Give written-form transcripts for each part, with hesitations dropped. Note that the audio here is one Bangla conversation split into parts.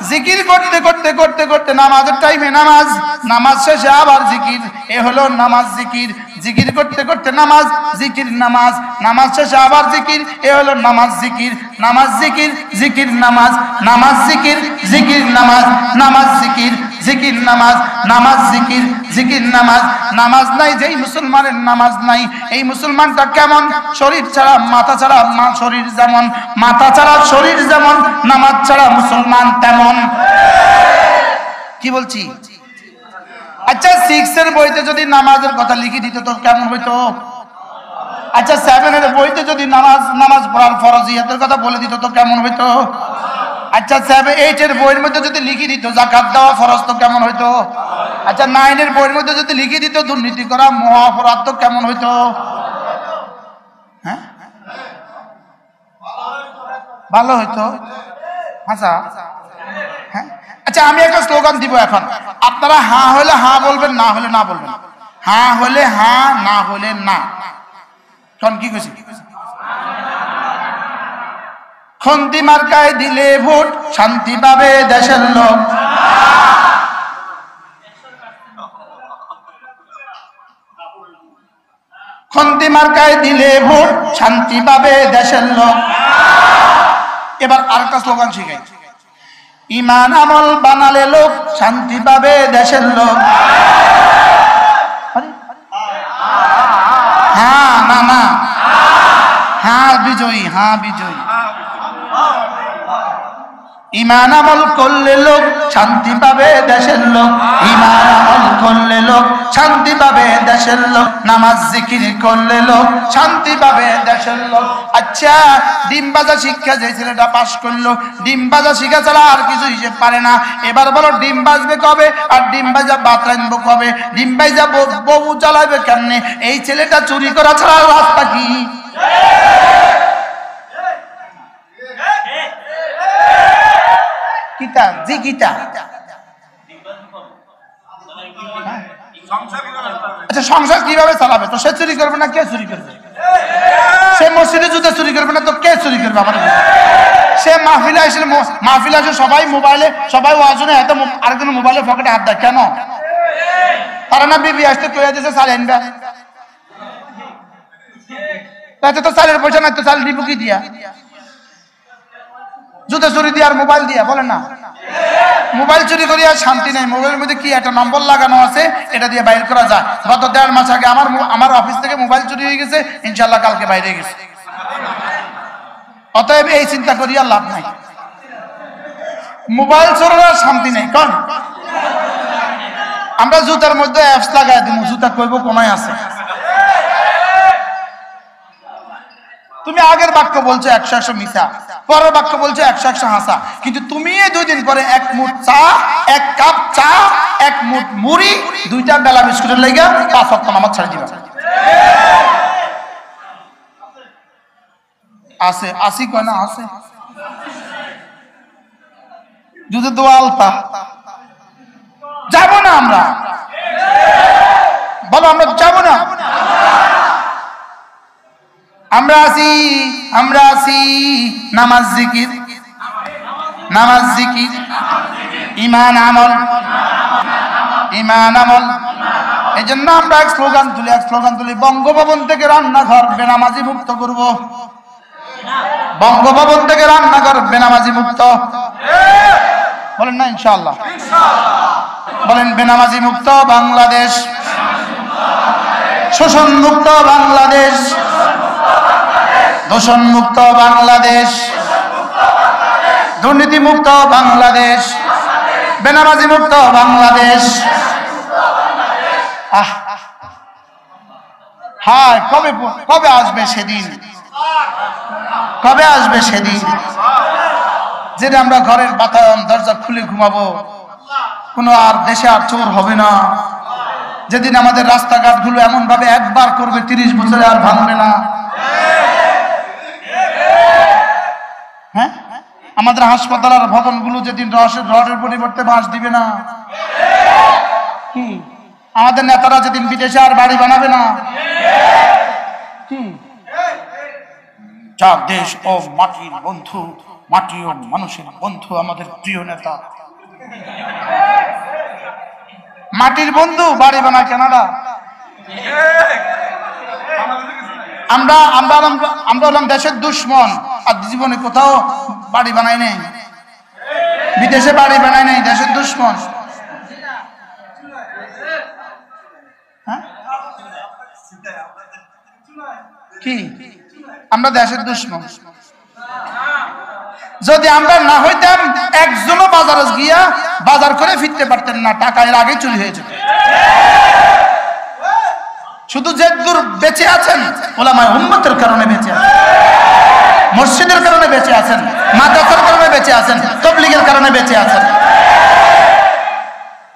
জিকির করতে করতে করতে করতে নামাজের টাইমে নামাজ, নামাজ শেষে আবার জিকির, এ হলো নামাজ জিকির। জিকির করতে করতে নামাজ, জিকির নামাজ, নামাজ শেষে আবার জিকির, এ হলো নামাজ জিকির। নামাজ জিকির, জিকির নামাজ, নামাজ জিকির, জিকির নামাজ, নামাজ জিকির, জিকির নামাজ, নামাজ জিকির, জিকির নামাজ। নামাজ নাই যেই মুসলমানের নামাজ নাই, এই মুসলমানটা কেমন? শরীর ছাড়া মাথা ছাড়া শরীর যেমন, মাথা ছাড়া শরীর যেমন, নামাজ ছাড়া মুসলমান তেমন। কি বলছি? আচ্ছা 6 এর বইতে যদি নামাজের কথা লিখে দিত তো কেমন হইতো? আচ্ছা 7 এর বইতে যদি নামাজ পড়ার ফরজিয়াতের কথা বলে দিত তো কেমন হইতো? আচ্ছা 8 এর বইয়ের মধ্যে যদি লিখে দিত যাকাত দেওয়া ফরজ তো কেমন হইতো? আচ্ছা 9 এর বইয়ের মধ্যে যদি লিখে দিত দুর্নীতি করা মহা অপরাধ তো কেমন হইতো? হ্যাঁ, ভালো হইতো। আচ্ছা হ্যাঁ, আচ্ছা আমি একটা স্লোগান দিব এখন, আপনারা হ্যাঁ হলে হ্যাঁ বলবেন, না হলে না বলবেন। হ্যাঁ হলে হ্যাঁ, না হলে না। কোন কি কইছি? খন্তি মার্কায় দিলে ভোট, শান্তি পাবে দেশের লোক। খন্তি মার্কায় দিলে ভোট, শান্তি পাবে দেশের লোক। এবার আরেকটা স্লোগান শিখাই, ইমান আমল বানালে লোক, শান্তি পাবে দেশের লোক। হ্যাঁ না না, হ্যাঁ বিজয়ী, হ্যাঁ বিজয়ী। ইমান আমল করলে লোক, শান্তি পাবে দেশের লোক। ইমান আমল করলে লোক, শান্তি পাবে দেশের লোক। নামাজ জিকির করলে লোক, শান্তি পাবে দেশের লোক। আচ্ছা ডিমবাজা শিক্ষা যে ছেলেটা পাশ করলো, ডিমবাজা শিক্ষা ছাড়া আর কিছু হিসেব পারে না। এবার বলো ডিম বাজবে কবে, আর ডিম বাজা ভাত রাঁধবো কবে, ডিম বাজা বউ জ্বালাবে কেমনে? এই ছেলেটা চুরি করা ছাড়া রাস্তা কি? কিতা জি কিতা? আচ্ছা সংসার কিভাবে চালাবে? তো সে চুরি করবে না কে চুরি করবে? সে মসজিদে জুতা চুরি করবে না তো কে চুরি করবে? আমার সে মাহফিলে আসলে, মাহফিলে আসলে সবাই মোবাইলে, সবাই ওয়াজনে এত আরেকজন মোবাইলে পকেটে হাত দেয় কেন? তারা না বিবি আসতে কইয়া দিয়েছে চাল আনবে, তাতে তো চালের পয়সা নাই, তো চাল দিব কি দিয়া? জুতা চুরি দিয়ে আর মোবাইল দিয়া, বলেন না? মোবাইল চুরি করি আর শান্তি নেই। মোবাইলের মধ্যে কি একটা নম্বর লাগানো আছে, এটা দিয়ে বাইর করা যায়। গত 1.5 মাস আগে আমার অফিস থেকে মোবাইল চুরি হয়ে গেছে, ইনশাল্লাহ কালকে বাইরে গেছে। অতএব এই চিন্তা করি আর লাভ নাই, মোবাইল চোরের আর শান্তি নেই। কোন আমরা জুতার মধ্যে অ্যাপস লাগাই দিব, জুতা কইব কোনায় আছে। তুমি আগের বাক্য বলছো 100 মিথ্যা, পরের বাক্য বলছো 100 হাসা, কিন্তু তুমি এই 2 দিন পরে 1 মুঠ চা, 1 কাপ চা, 1 মুঠ মুড়ি, 2টা বেলা বিস্কুটের লাগা 5 ওয়াক্ত নামাজ ছাড়ি দিবা। আছে আসি কয় না? আছে যদি দোয়ালতা যাব না আমরা, বলো আমরা যাব না? আমরা আছি, আমরা আছি নামাজ জিকির, নামাজ জিকির, ইমান আমল, ইমান আমল। এই জন্য আমরা এক স্লোগান তুলি, বঙ্গভবন থেকে রান্নাঘর বেনামাজি মুক্ত করব। বঙ্গভবন থেকে রান্নাঘর বেনামাজি মুক্ত, বলেন না ইনশাআল্লাহ? বলেন বেনামাজি মুক্ত বাংলাদেশ, শোষণ মুক্ত বাংলাদেশ, দূষণ মুক্ত বাংলাদেশ, দুর্নীতি মুক্ত বাংলাদেশ, বেনামাজি মুক্ত বাংলাদেশ। হ্যাঁ, কবে আসবে সেদিন? কবে আসবে সেদিন যেটা আমরা ঘরের বাতায়ন দরজা খুলে ঘুমাবো, কোনো আর দেশে আর চোর হবে না। যেদিন আমাদের রাস্তাঘাট গুলো এমন ভাবে একবার করবে 30 বছরে আর ভাঙবে না। হ্যাঁ, আমাদের হাসপাতাল আর ভবনগুলো যেদিন রডের পরিবর্তে বাঁশ দিবে না। কি আমাদের নেতারা যেদিন বিদেশে আর বাড়ি বানাবে না। কি যার দেশ ও মাটির বন্ধু মাটিও মানুষের বন্ধু, আমাদের প্রিয় নেতা। মাটির বন্ধু বাড়ি বানায় কানাডা। আমরা আমরা আমরা হলাম দেশের দুশ্মন, আর জীবনে কোথাও বাড়ি বানাই নাই, বিদেশে বাড়ি বানাই নাই, দেশের দুশ্মন। হ্যাঁ কি আমরা দেশের দুশ্মন? যদি আমরা না হইতাম, একজনও বাজারে গিয়া বাজার করে ফিরতে পারতেন না, টাকা এর আগে চুরি হয়ে যেত। শুধু যে দূর বেঁচে আছেন ওলামায়ে উম্মতের কারণে বেঁচে আছেন, মসজিদের কারণে বেঁচে আছেন, মাদ্রাসার কারণে বেঁচে আছেন, তাবলীগের কারণে বেঁচে আছেন।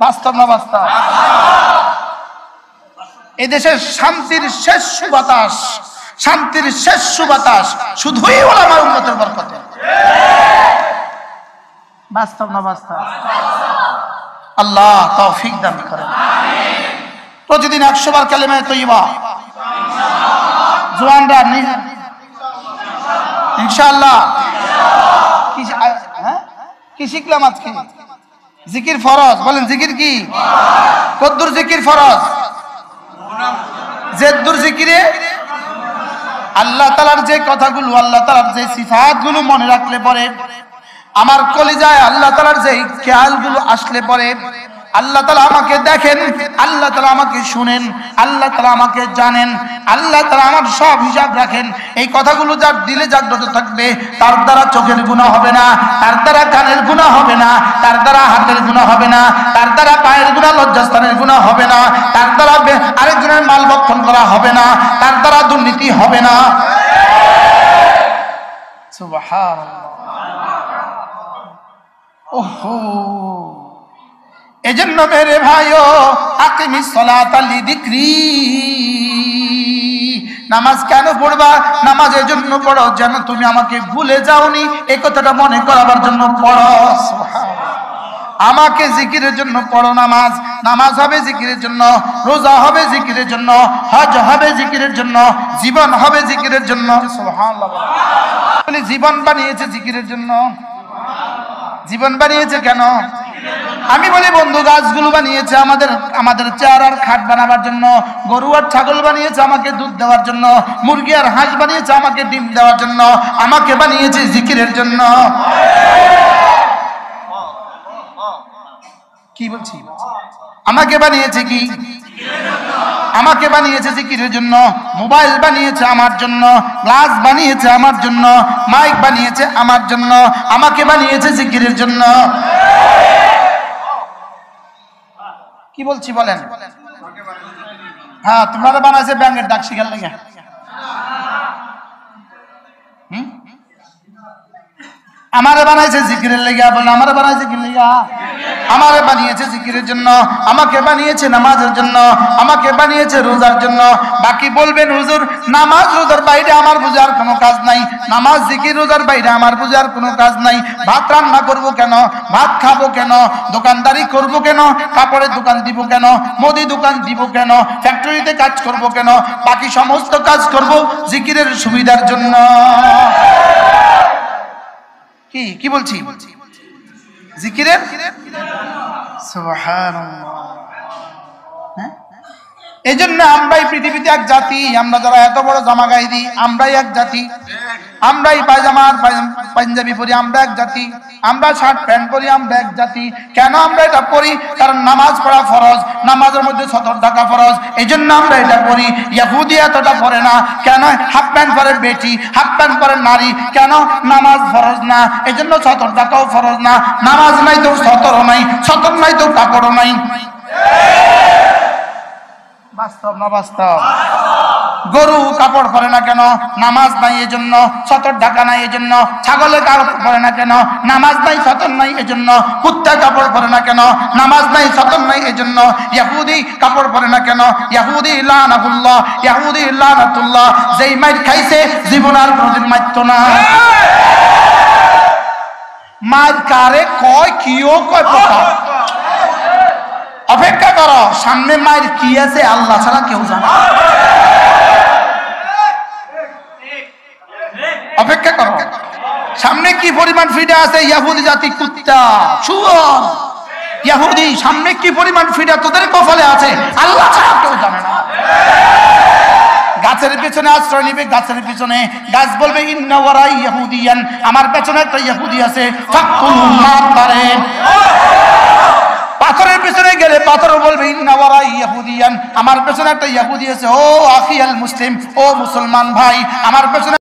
বাস্তব না বাস্তব? এই দেশের শান্তির শেষ সুবাতাস, শান্তির শেষ সুবাতাস শুধুই ওলামায়ে উম্মতের বরকতে। বাস্তব না বাস্তব? আল্লাহ তৌফিক দান করেন। প্রতিদিন 100 বার কালেমা তৈয়বা জওয়ানরা ইনশাআল্লাহ। কি শিখলাম আজকে? জিকির ফরজ। বলেন জিকির কি? কদ্দুর জিকির ফরজ? জেদ্দুর জিকিরে আল্লাহ তাআলার যে কথাগুলো, আল্লাহ তাআলার যে সিফাতগুলো মনে রাখলে পরে, আমার কলিজায় আল্লাহ তাআলার যে খেয়ালগুলো আসলে পরে, আল্লাহ তাআলা আমাকে দেখেন, আল্লাহ তাআলা আমাকে শুনেন, আল্লাহ তাআলা আমাকে জানেন, আল্লাহ তাআলা আমার সব হিসাব রাখেন। এই কথাগুলো যার দিলে জাগ্রত থাকবে, তার দ্বারা চোখের গুনাহ হবে না, তার দ্বারা কানের গুনাহ হবে না, তার দ্বারা হাতের গুনাহ হবে না, তার দ্বারা পায়ের গুনাহ, লজ্জাস্থানের গুনাহ হবে না, তার দ্বারা আরেকজনের মাল ভক্ষণ করা হবে না, তার দ্বারা দুর্নীতি হবে না। সুবহানাল্লাহ। ওহো, এজন্য মেরে ভাইও আকিমিস সালাতা লিযিকরি। নামাজ কেন পড়বা? নামাজ এজন্য পড়ো যেন তুমি আমাকে ভুলে যাওনি, এই কথাটা মনে করাবার জন্য পড়ো। সুবহানাল্লাহ। আমাকে জিকিরের জন্য পড়ো নামাজ। নামাজ হবে জিকিরের জন্য, রোজা হবে জিকিরের জন্য, হজ হবে জিকিরের জন্য, জীবন হবে জিকিরের জন্য। সুবহানাল্লাহ। বলি জীবন বানিয়েছে জিকিরের জন্য। জীবন বানিয়েছে কেন? আমি বলি বন্ধু, গাছগুলো বানিয়েছে আমাদের চেয়ার আর খাট বানাবার জন্য, গরু আর ছাগল বানিয়েছে আমাকে দুধ দেওয়ার জন্য, মুরগি আর হাঁস বানিয়েছে আমাকে ডিম দেওয়ার জন্য, আমাকে বানিয়েছে জিকিরের জন্য। কি বলছি? আমাকে বানিয়েছে কি? আমাকে বানিয়েছে জিকিরের জন্য। মোবাইল বানিয়েছে আমার জন্য, গ্লাস বানিয়েছে আমার জন্য, মাইক বানিয়েছে আমার জন্য, আমাকে বানিয়েছে জিকিরের জন্য। কি বলছি বলেন? হ্যাঁ, তোমরা বানাইছে ব্যাংকের ডাক শিখার লাগে। আমারে বানাইছে জিকিরের লেগা। বলেন আমারে বানাইছে কি লেগা? আমারে বানিয়েছে জিকিরের জন্য, আমাকে বানিয়েছে নামাজের জন্য, আমাকে বানিয়েছে রোজার জন্য। বাকি বলবেন হুজুর, নামাজ রোজার বাইরে আমার বুঝার কোনো কাজ নাই, নামাজ জিকির রোজার বাইরে আমার বুঝার কোনো কাজ নাই। ভাত রান্না করব কেন? ভাত খাবো কেন? দোকানদারি করব কেন? কাপড়ের দোকান দিব কেন? মুদি দোকান দিব কেন? ফ্যাক্টরিতে কাজ করব কেন? বাকি সমস্ত কাজ করব জিকিরের সুবিধার জন্য। কি বলছি? জিকিরের। সুবহানাল্লাহ। এই জন্য আমরাই পৃথিবীতে এক জাতি, আমরা যারা এত বড় জামা গায়ে দিই আমরাই এক জাতি, আমরাই পায়জামার পাঞ্জাবি পরি আমরা এক জাতি, আমরা শার্ট প্যান্ট পরি আমরা এক জাতি। কেন আমরা এটা পরি? কারণ নামাজ পড়া ফরজ, নামাজের মধ্যে সতর ঢাকা ফরজ, এই জন্য আমরা এটা পরি। ইহুদি এতটা পরে না কেন? হাফ প্যান্ট পরে বেটি, হাফ প্যান্ট পরে নারী। কেন? নামাজ ফরজ না, এই জন্য সতর ঢাকাও ফরজ না। নামাজ নাই তো সতরও নাই, সতর নাই তো কাপড়ও নাই। বাস্তব না বাস্তব? গরু কাপড় পরে না কেন? নামাজ নাই এজন্য, সতর ঢাকা নাই এজন্য। ছাগলে কাপড় পরে না কেন? নামাজ নাই সতর নাই এজন্য। কুত্তা কাপড় পরে না কেন? নামাজ নাই সতর নাই এজন্য। ইহুদি কাপড় পরে না কেন? ইহুদি লানাতুল্লাহ, ইহুদি লানাতুল্লাহ, যেই মাইর খাইছে জীবন আর কোনদিন মারতো না। মার কারে কয় কিও কয় কথা। অপেক্ষা করো, সামনে মায়ের কি আছে আল্লাহ ছাড়া কেউ জানে। অপেক্ষা করো। সামনে কি পরিমাণ ফিডা আছে ইহুদি জাতি কুত্তা শুয়োর ইহুদি সামনে কি পরিমাণ ফিডা তোদের কপালে আছে আল্লাহ ছাড়া কেউ জানে না। গাছের পিছনে আশ্রয় নিবে, গাছের পিছনে গাছ বলবে ইন্না ওয়ারাই ইহুদিয়ান, আমার পেছনে একটা ইহুদি আছে, ফাকুলুন মার ধরেন। পাথরের পিছনে গেলে পাথরও বলবে ইন্না ওয়ারাই ইহুদিয়ান, আমার পেছনে একটা ইহুদি আছে, ও আখিয়াল মুসলিম, ও মুসলমান ভাই আমার পেছনে